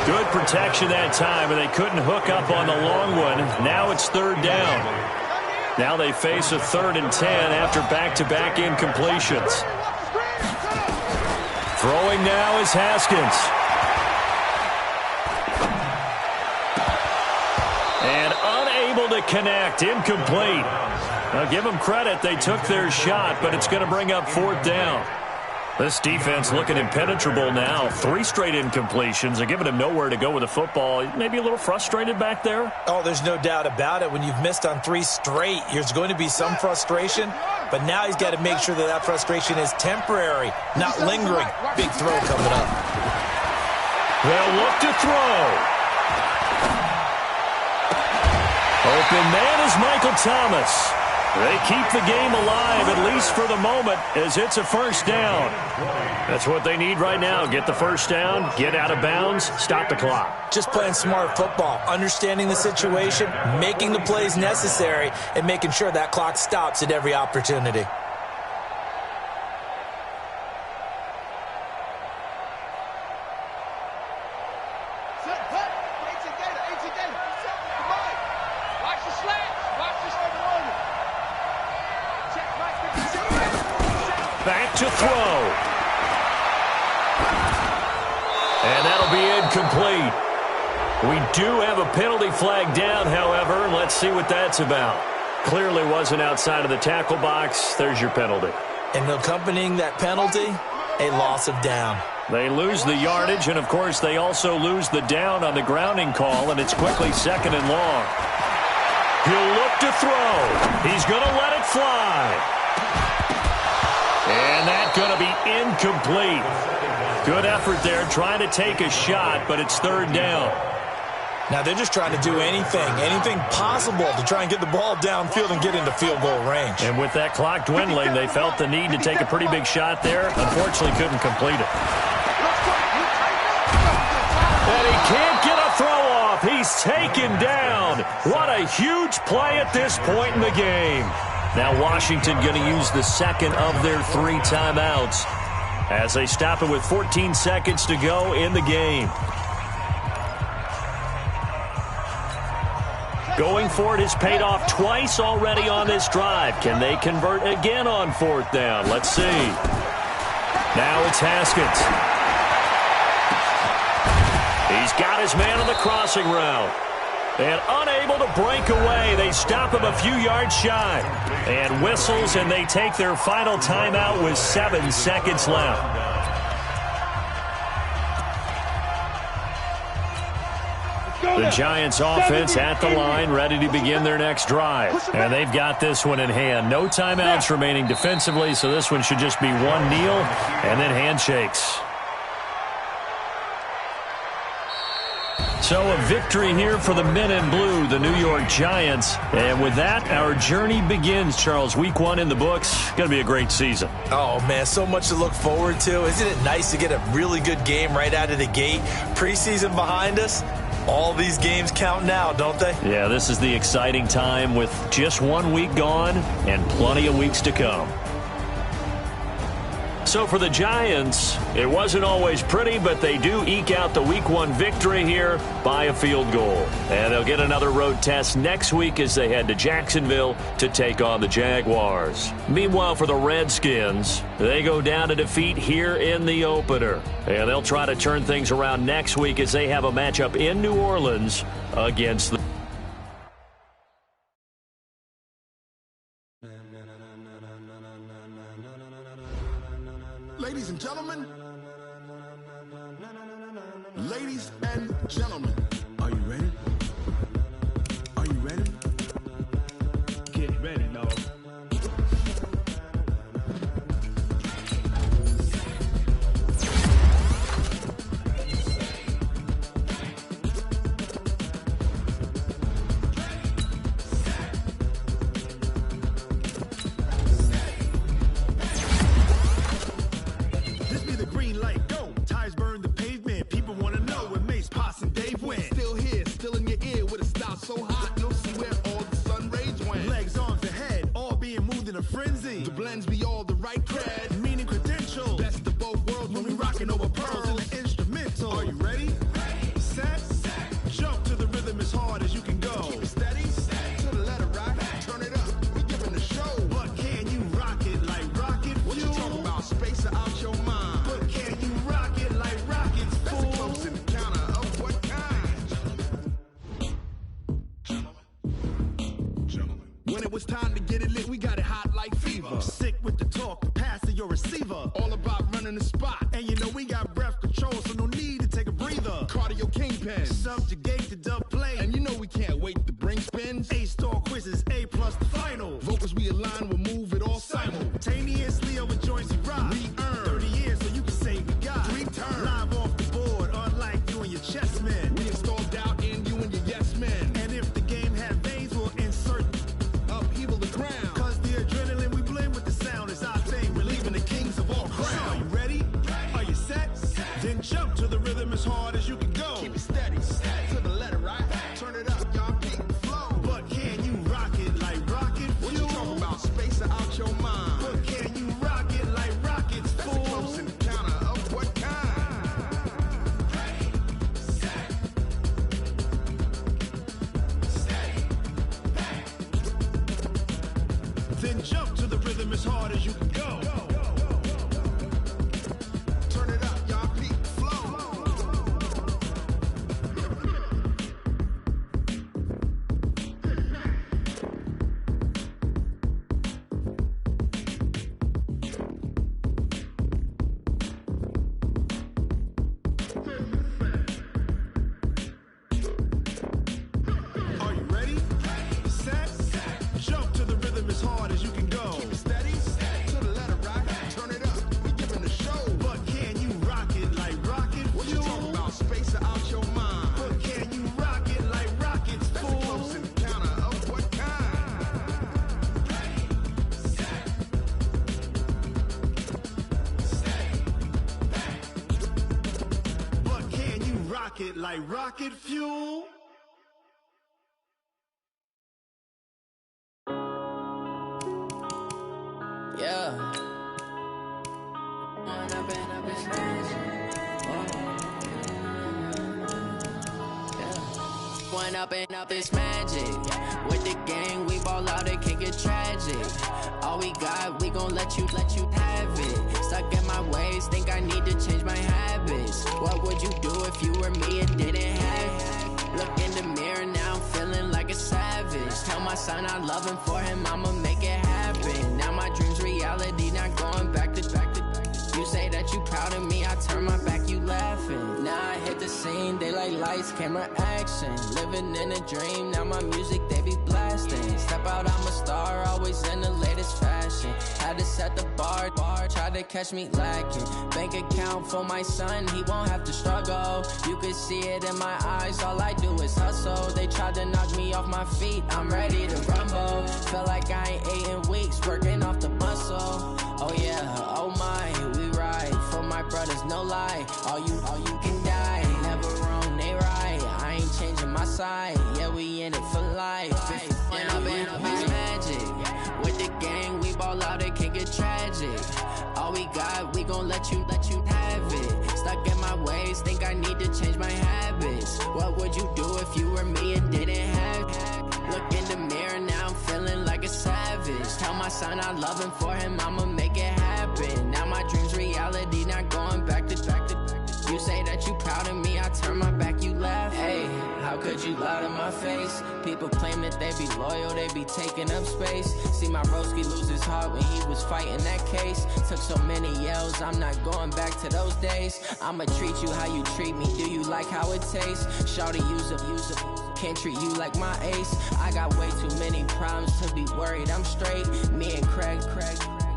[SPEAKER 1] Good protection that time, and they couldn't hook up on the long one. Now it's 3rd down. Now they face a 3rd and 10 after back-to-back incompletions. Throwing now is Haskins. And unable to connect, incomplete. Now give them credit, they took their shot, but it's going to bring up 4th down. This defense looking impenetrable now. 3 straight incompletions. They're giving him nowhere to go with the football. Maybe a little frustrated back there?
[SPEAKER 4] Oh, there's no doubt about it. When you've missed on 3 straight, there's going to be some frustration. But now he's got to make sure that that frustration is temporary, not lingering. Big throw coming up.
[SPEAKER 1] They'll look to throw. Open man is Michael Thomas. They keep the game alive, at least for the moment, as it's a 1st down. That's what they need right now. Get the 1st down, get out of bounds, stop the clock.
[SPEAKER 4] Just playing smart football, understanding the situation, making the plays necessary, and making sure that clock stops at every opportunity.
[SPEAKER 1] Back to throw. And that'll be incomplete. We do have a penalty flag down, however. Let's see what that's about. Clearly wasn't outside of the tackle box. There's your penalty.
[SPEAKER 4] And accompanying that penalty, a loss of down.
[SPEAKER 1] They lose the yardage, and, of course, they also lose the down on the grounding call, and it's quickly 2nd and long. He'll look to throw. He's going to let it fly. And that's going to be incomplete. Good effort there, trying to take a shot, but it's 3rd down.
[SPEAKER 4] Now they're just trying to do anything possible to try and get the ball downfield and get into field goal range.
[SPEAKER 1] And with that clock dwindling, they felt the need to take a pretty big shot there. Unfortunately, couldn't complete it. And he can't get a throw off. He's taken down. What a huge play at this point in the game. Now Washington going to use the 2nd of their 3 timeouts as they stop it with 14 seconds to go in the game. Going for it has paid off twice already on this drive. Can they convert again on 4th down? Let's see. Now it's Haskins. He's got his man on the crossing route. And unable to break away, they stop him a few yards shy. And whistles, and they take their final timeout with 7 seconds left. The Giants offense at the line, ready to begin their next drive. And they've got this one in hand. No timeouts remaining defensively, so this one should just be one kneel and then handshakes. So a victory here for the men in blue, the New York Giants. And with that, our journey begins, Charles. Week 1 in the books. Going to be a great season.
[SPEAKER 4] Oh, man, so much to look forward to. Isn't it nice to get a really good game right out of the gate? Preseason behind us. All these games count now, don't they?
[SPEAKER 1] Yeah, this is the exciting time with just 1 week gone and plenty of weeks to come. So for the Giants, it wasn't always pretty, but they do eke out the Week 1 victory here by a field goal. And they'll get another road test next week as they head to Jacksonville to take on the Jaguars. Meanwhile, for the Redskins, they go down to defeat here in the opener. And they'll try to turn things around next week as they have a matchup in New Orleans against the
[SPEAKER 5] Ladies and gentlemen, are you ready? Are you ready? Get ready, dog. When it was time to get it lit, we got it hot like fever. Sick with the talk, passing your receiver. All about running the spot. And you know we got breath control, so no need to take a breather. Cardio kingpin, subjugate the dub play. And you know we can't wait to bring spins. A-star quizzes, A+ the final. Vocals we align, we'll move it all simultaneously over joints we rock. We earn 30 years, so you can say we got 3 turns. Live off the board, unlike you and your chess men. We install doubt in you and your yes men. And if the game had veins, we'll insert upheaval the ground. Cause the adrenaline we blend with the sound is our thing. We're leaving the kings of all crowns. Are you ready? Are you set? Then jump to the rhythm as hard as you can go. Keep it steady, to the letter, right? Turn it up, y'all peak the flow. But can you rock it like rocket fuel? What you talking about? Space out your mind. But can you rock it like rockets, fool? That's a close encounter of what kind? Ready, set, steady, back. Then jump to the rhythm as hard as you can go. Turn it up, y'all peak the flow. Are you ready? Set, jump to the rhythm as hard as you can go. Keep it steady, to the letter, right? Turn it up, we giving the show. But can you rock it like rocket fuel? What you talking about? Space out your mind. But can you rock it like rockets, fool? That's a close encounter of what kind? Ready, set, steady, back. But can you rock it like rocket fuel?
[SPEAKER 6] Yeah. One up and up is magic. With the gang, we ball out, it can get tragic. All we got, we gon' let you have it. Stuck in my ways, think I need to change my habits. What would you do if you were me and didn't have it? Look in the mirror now, I'm feeling like a savage. Tell my son I love him, for him I'ma make it happen. Now my dream's reality, not going back to. You say that you proud of me, I turn my back, you laughing. Now I hit the scene, they like lights, camera, action. Living in a dream, now my music, they be blasting. Step out, I'm a star, always in the latest fashion. Had to set the bar, tried to catch me lacking. Bank account for my son, he won't have to struggle. You could see it in my eyes, all I do is hustle. They tried to knock me off my feet, I'm ready to rumble. Felt like I ain't ate in weeks, working off the muscle. Oh yeah, oh my, we ride for my brothers, no lie. All you can die, never wrong, they right. I ain't changing my side, yeah, we in it for life. And I've been magic. With the gang, we ball out, it can get tragic. All we got, we gon' let you have it. Stuck in my ways, think I need to change my habits. What would you do if you were me and didn't have it? Look in the mirror now, I'm feeling like a savage. Tell my son I love him, for him I'ma make it happen. Now my dream's reality, not going back to. You say that you proud of me, I turn my back, you laugh. Hey, how could you lie to my face? People claim that they be loyal, they be taking up space. See my broski lose his heart when he was fighting that case. Took so many yells, I'm not going back to those days. I'ma treat you how you treat me, do you like how it tastes? Shawty, use up, can't treat you like my ace. I got way too many problems to be worried, I'm straight. Me and Craig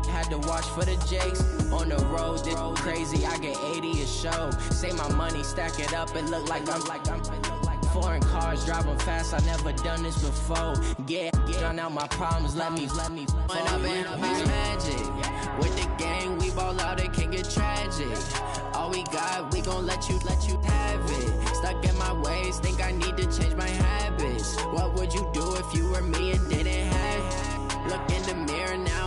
[SPEAKER 6] had to watch for the Jakes. On the road, this crazy, I get 80 a show. Say my money, stack it up, it look like I'm foreign cars, driving fast, I never done this before. Yeah, drown out my problems, let me When I've been magic. With the gang, we ball out, it can get tragic. All we got, we gon' let you have it. Stuck in my ways, think I need to change my habits. What would you do if you were me and didn't have it? Look in the mirror now,